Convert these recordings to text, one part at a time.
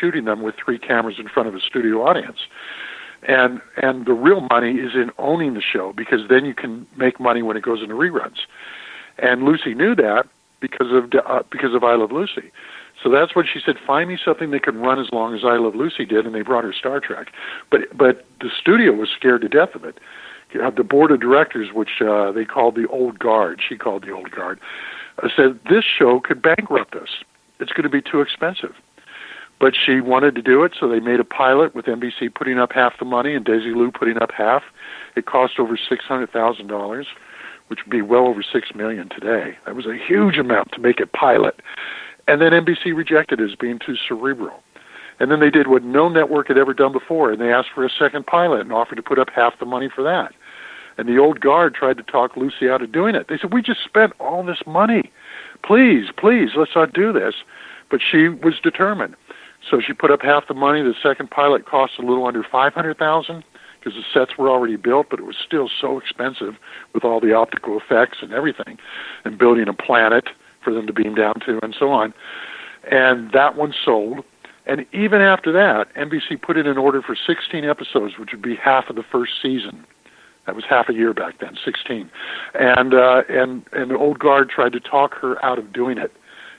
shooting them with 3 cameras in front of a studio audience. And the real money is in owning the show, because then you can make money when it goes into reruns. And Lucy knew that because of I Love Lucy. So that's when she said, find me something that can run as long as I Love Lucy did, and they brought her Star Trek. But the studio was scared to death of it. The board of directors, which they called the old guard, she called the old guard, said, this show could bankrupt us. It's going to be too expensive. But she wanted to do it, so they made a pilot with NBC putting up half the money and Desilu putting up half. It cost over $600,000, which would be well over $6 million today. That was a huge amount to make it pilot. And then NBC rejected it as being too cerebral. And then they did what no network had ever done before, and they asked for a second pilot and offered to put up half the money for that. And the old guard tried to talk Lucy out of doing it. They said, we just spent all this money. Please, let's not do this. But she was determined. So she put up half the money. The second pilot cost a little under $500,000 because the sets were already built, but it was still so expensive with all the optical effects and everything, and building a planet for them to beam down to and so on. And that one sold. And even after that, NBC put in an order for 16 episodes, which would be half of the first season. That was half a year back then, 16. And the old guard tried to talk her out of doing it,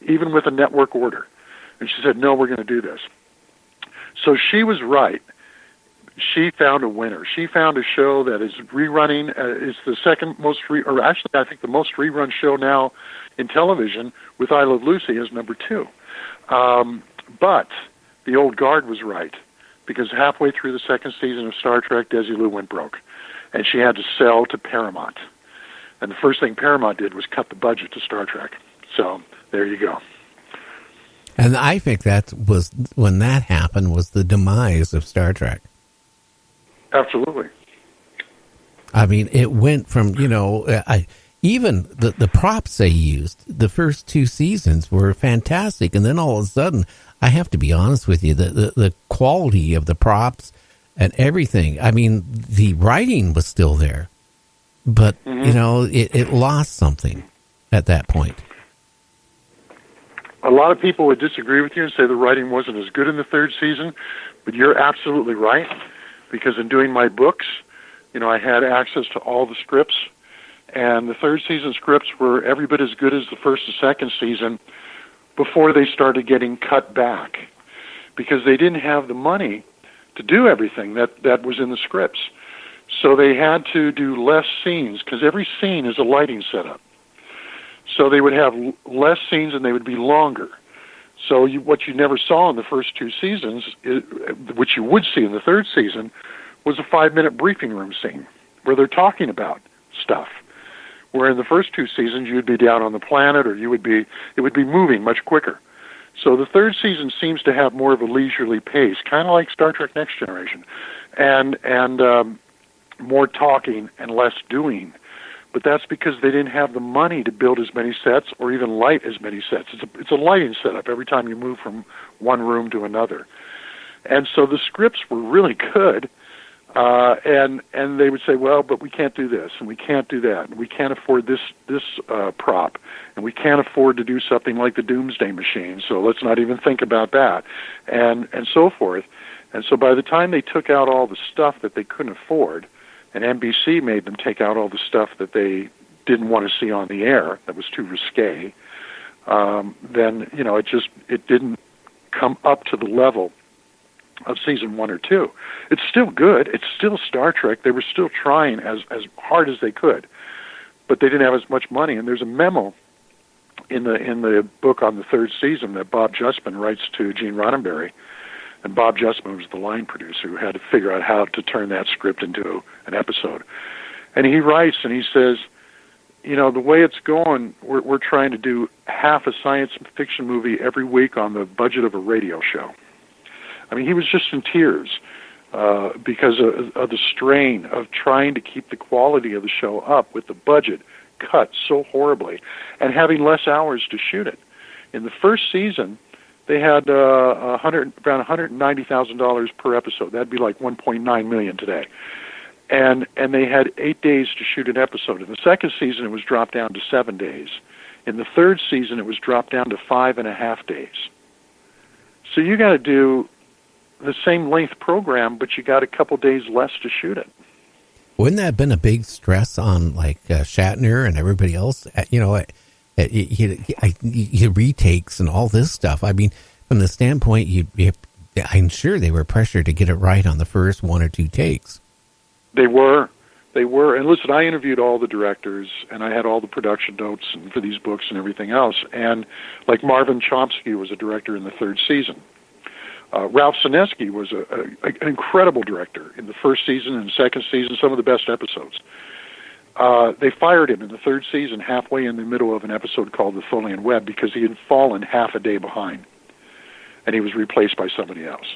even with a network order. And she said, no, we're going to do this. So she was right. She found a winner. She found a show that is rerunning. It's the second most, or actually I think the most rerun show now in television, with I Love Lucy as number 2. But the old guard was right, because halfway through the second season of Star Trek, Desilu went broke, and she had to sell to Paramount. And the first thing Paramount did was cut the budget to Star Trek. So there you go. And I think that was, when that happened, was the demise of Star Trek. Absolutely. I mean, it went from, even the props they used, the first 2 seasons were fantastic. And then all of a sudden, I have to be honest with you, the quality of the props and everything, I mean, the writing was still there. But, it lost something at that point. A lot of people would disagree with you and say the writing wasn't as good in the third season, but you're absolutely right, because in doing my books, I had access to all the scripts, and the third season scripts were every bit as good as the first and second season before they started getting cut back, because they didn't have the money to do everything that was in the scripts. So they had to do less scenes, because every scene is a lighting setup. So they would have less scenes and they would be longer. So what you never saw in the first 2 seasons, which you would see in the third season, was a 5-minute briefing room scene where they're talking about stuff. Where in the first 2 seasons you'd be down on the planet, or it would be moving much quicker. So the third season seems to have more of a leisurely pace, kind of like Star Trek Next Generation, and more talking and less doing. But that's because they didn't have the money to build as many sets or even light as many sets. It's a lighting setup every time you move from one room to another. And so the scripts were really good, and they would say, well, but we can't do this, and we can't do that, and we can't afford this prop, and we can't afford to do something like the Doomsday Machine, so let's not even think about that, and so forth. And so by the time they took out all the stuff that they couldn't afford, and NBC made them take out all the stuff that they didn't want to see on the air, that was too risque, then, it didn't come up to the level of season 1 or 2. It's still good. It's still Star Trek. They were still trying as hard as they could, but they didn't have as much money. And there's a memo in the book on the third season that Bob Justman writes to Gene Roddenberry. And Bob Justman was the line producer who had to figure out how to turn that script into an episode. And he writes and he says, the way it's going, we're trying to do half a science fiction movie every week on the budget of a radio show. I mean, he was just in tears because of the strain of trying to keep the quality of the show up with the budget cut so horribly and having less hours to shoot it. In the first season, they had around $190,000 per episode. That'd be like $1.9 million today. And they had 8 days to shoot an episode. In the second season, it was dropped down to 7 days. In the third season, it was dropped down to 5.5 days. So you got to do the same length program, but you got a couple days less to shoot it. Wouldn't that have been a big stress on like Shatner and everybody else? You retakes and all this stuff. I mean, from the standpoint, I'm sure they were pressured to get it right on the first one or two takes. They were. And listen, I interviewed all the directors, and I had all the production notes and for these books and everything else. And like Marvin Chomsky was a director in the third season. Ralph Sineski was an incredible director in the first season and second season, some of the best episodes. They fired him in the third season, halfway in the middle of an episode called The Tholian Web, because he had fallen half a day behind, and he was replaced by somebody else.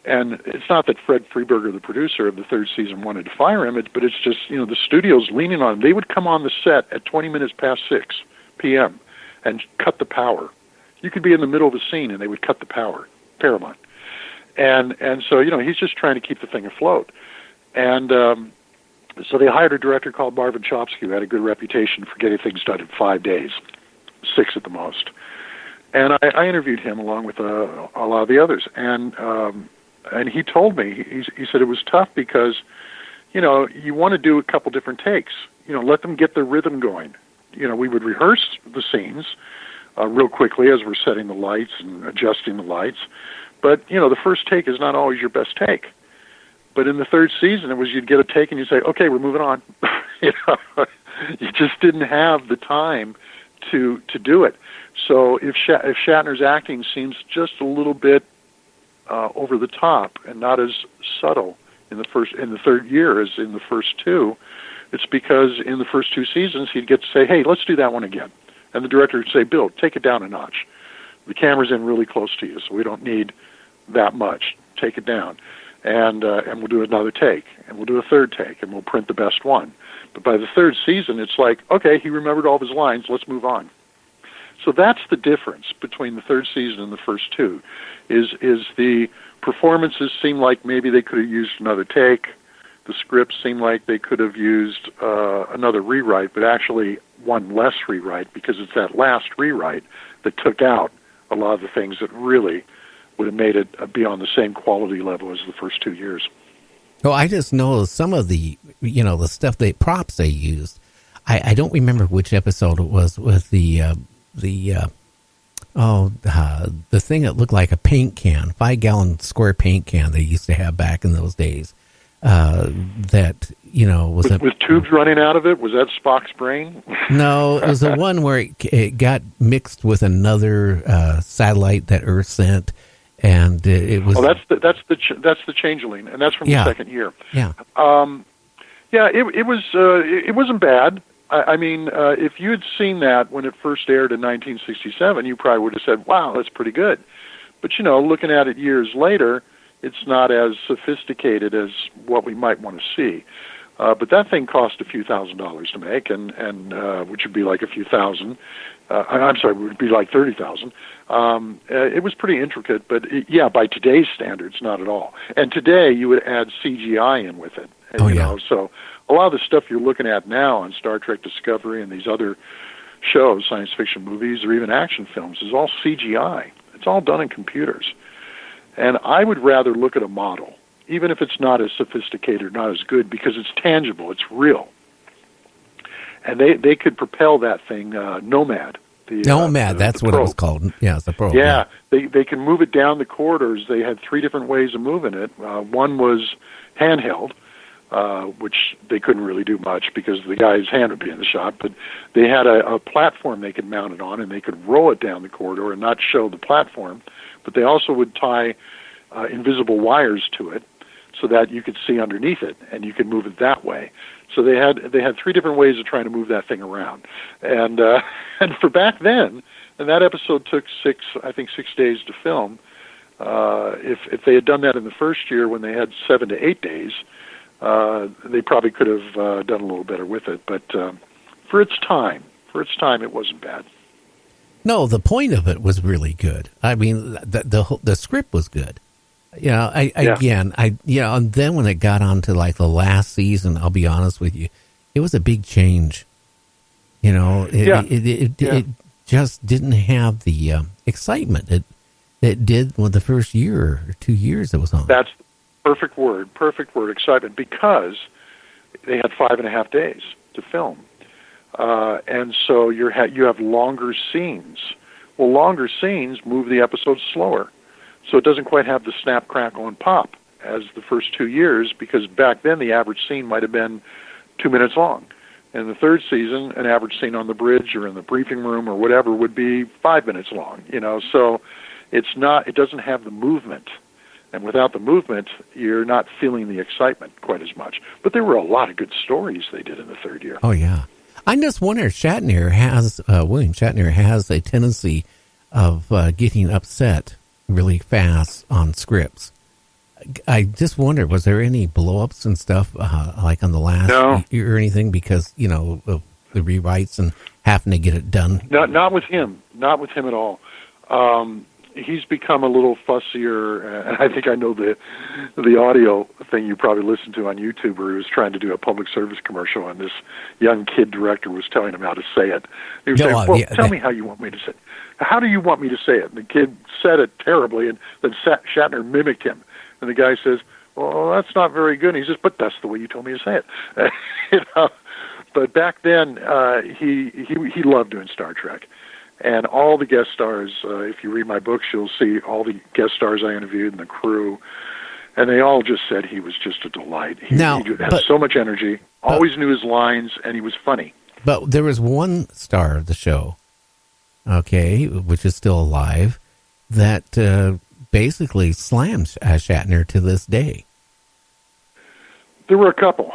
And it's not that Fred Freeberger, the producer of the third season, wanted to fire him, but it's just, the studio's leaning on him. They would come on the set at 20 minutes past 6 p.m. and cut the power. You could be in the middle of a scene, and they would cut the power, Paramount. And so, he's just trying to keep the thing afloat. And so they hired a director called Marvin Chomsky, who had a good reputation for getting things done in 5 days, 6 at the most. And I interviewed him along with a lot of the others. And he told me, he said it was tough because, you want to do a couple different takes. Let them get their rhythm going. We would rehearse the scenes real quickly as we're setting the lights and adjusting the lights. But, the first take is not always your best take. But in the third season, it was you'd get a take and you'd say, okay, we're moving on. You just didn't have the time to do it. So if Shatner's acting seems just a little bit over the top and not as subtle in the third year as in the first two, it's because in the first two seasons he'd get to say, hey, let's do that one again. And the director would say, Bill, take it down a notch. The camera's in really close to you, so we don't need that much. Take it down. And we'll do another take, and we'll do a third take, and we'll print the best one. But by the third season, it's like, okay, he remembered all of his lines, let's move on. So that's the difference between the third season and the first two, is the performances seem like maybe they could have used another take. The scripts seem like they could have used another rewrite, but actually one less rewrite, because it's that last rewrite that took out a lot of the things that really would have made it be on the same quality level as the first 2 years. Oh, I just know some of the, the stuff props they used. I don't remember which episode it was with the thing that looked like a paint can, 5-gallon square paint can they used to have back in those days. That was with tubes running out of it. Was that Spock's brain? No, it was the one where it got mixed with another satellite that Earth sent, and it was. Oh, that's the Changeling, and that's from the second year. Yeah. It wasn't bad. I mean, if you had seen that when it first aired in 1967, you probably would have said, "Wow, that's pretty good." But looking at it years later, it's not as sophisticated as what we might want to see. But that thing cost a few $1,000s to make, and which would be like a few thousand. I'm sorry, it would be like 30,000. It was pretty intricate, but by today's standards, not at all. And today, you would add CGI in with it. So a lot of the stuff you're looking at now on Star Trek Discovery and these other shows, science fiction movies, or even action films, is all CGI. It's all done in computers. And I would rather look at a model, even if it's not as sophisticated, not as good, because it's tangible, it's real. And they could propel that thing, Nomad. Nomad, that's what it was called. Yeah, it's the probe. Yeah, they can move it down the corridors. They had 3 different ways of moving it. One was handheld, which they couldn't really do much because the guy's hand would be in the shot, but they had a platform they could mount it on, and they could roll it down the corridor and not show the platform. But they also would tie invisible wires to it so that you could see underneath it, and you could move it that way. So they had 3 different ways of trying to move that thing around. And for back then, and that episode took 6 days to film. If they had done that in the first year when they had 7 to 8 days, they probably could have done a little better with it. But for its time, it wasn't bad. No, the point of it was really good. I mean, the script was good. And then when it got on to like the last season, I'll be honest with you, it was a big change. It just didn't have the excitement. it did with the first year or 2 years it was on. That's perfect word, excitement, because they had 5.5 days to film. And so you have longer scenes. Well, longer scenes move the episode slower. So it doesn't quite have the snap, crackle, and pop as the first 2 years, because back then the average scene might have been 2 minutes long. In the third season, an average scene on the bridge or in the briefing room or whatever would be 5 minutes long, So it doesn't have the movement. And without the movement, you're not feeling the excitement quite as much. But there were a lot of good stories they did in the third year. Oh, yeah. I just wonder, William Shatner has a tendency of getting upset really fast on scripts. I just wonder, was there any blow-ups and stuff like on the last year or anything because, of the rewrites and having to get it done? Not with him. Not with him at all. He's become a little fussier, and I think I know the audio thing you probably listened to on YouTube where he was trying to do a public service commercial, and this young kid director was telling him how to say it. He was saying, tell me how you want me to say it. How do you want me to say it? And the kid said it terribly, and then Shatner mimicked him. And the guy says, well, that's not very good. And he says, but that's the way you told me to say it. But back then, he loved doing Star Trek. And all the guest stars, if you read my books, you'll see all the guest stars I interviewed and the crew. And they all just said he was just a delight. He had so much energy, always knew his lines, and he was funny. But there was one star of the show, which is still alive, that basically slams Shatner to this day. There were a couple.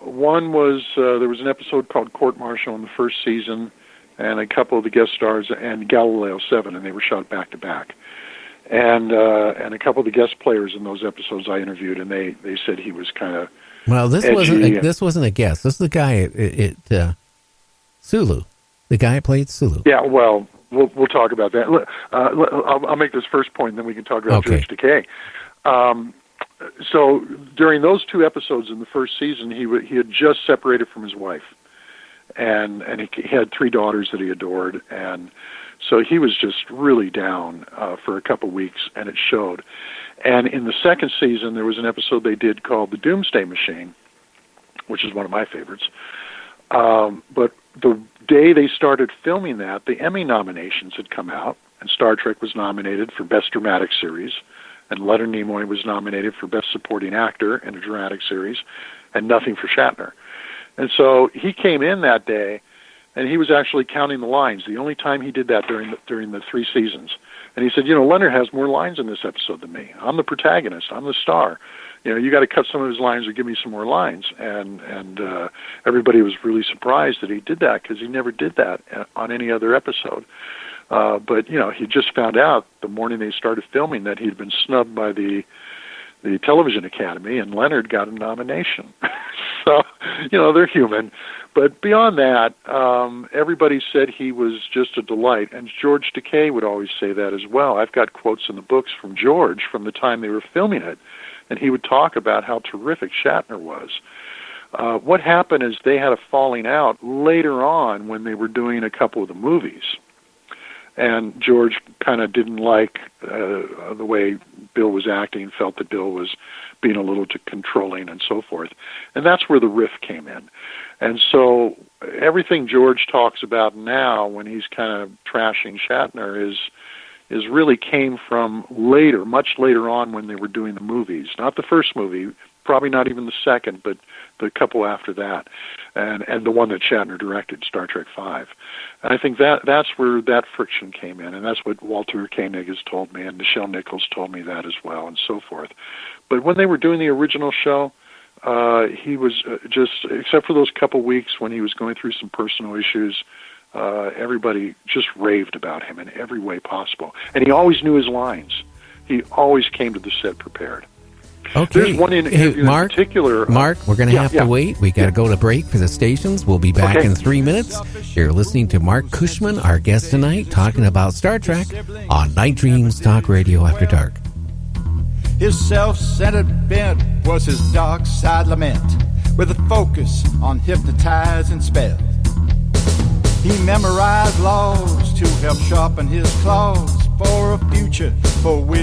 One was, there was an episode called Court Martial in the first season, and a couple of the guest stars, and Galileo 7, and they were shot back-to-back. And a couple of the guest players in those episodes I interviewed, and they said he was kind of this wasn't a guest. This is the guy at Sulu. The guy played Sulu. Yeah, well, we'll talk about that. I'll make this first point, and then we can talk about George Takei. So during those two episodes in the first season, he had just separated from his wife. And he had 3 daughters that he adored, and so he was just really down for a couple weeks, and it showed. And in the second season, there was an episode they did called The Doomsday Machine, which is one of my favorites. But the day they started filming that, the Emmy nominations had come out, and Star Trek was nominated for Best Dramatic Series, and Leonard Nimoy was nominated for Best Supporting Actor in a Dramatic Series, and nothing for Shatner. And so he came in that day, and he was actually counting the lines. The only time he did that during the 3 seasons. And he said, Leonard has more lines in this episode than me. I'm the protagonist. I'm the star. You got to cut some of his lines or give me some more lines. And everybody was really surprised that he did that because he never did that on any other episode. But he just found out the morning they started filming that he'd been snubbed by the Television Academy, and Leonard got a nomination. So, they're human. But beyond that, everybody said he was just a delight. And George Takei would always say that as well. I've got quotes in the books from George from the time they were filming it, and he would talk about how terrific Shatner was. What happened is they had a falling out later on when they were doing a couple of the movies. And George kind of didn't like the way Bill was acting, felt that Bill was being a little too controlling and so forth. And that's where the rift came in. And so everything George talks about now when he's kind of trashing Shatner is really came from later, much later on when they were doing the movies. Not the first movie, probably not even the second, but the couple after that, and the one that Shatner directed, Star Trek V. And I think that's where that friction came in, and that's what Walter Koenig has told me, and Nichelle Nichols told me that as well, and so forth. But when they were doing the original show, he was just, except for those couple weeks when he was going through some personal issues, everybody just raved about him in every way possible. And he always knew his lines. He always came to the set prepared. Okay. There's one interview in particular. Mark, we're going to have to wait. We got to go to break for the stations. We'll be back in 3 minutes. You're listening to Marc Cushman, our guest tonight, talking about Star Trek on Night Dreams Talk Radio After Dark. His self-centered bent was his dark side lament, with a focus on hypnotizing spell. He memorized laws to help sharpen his claws for a future for which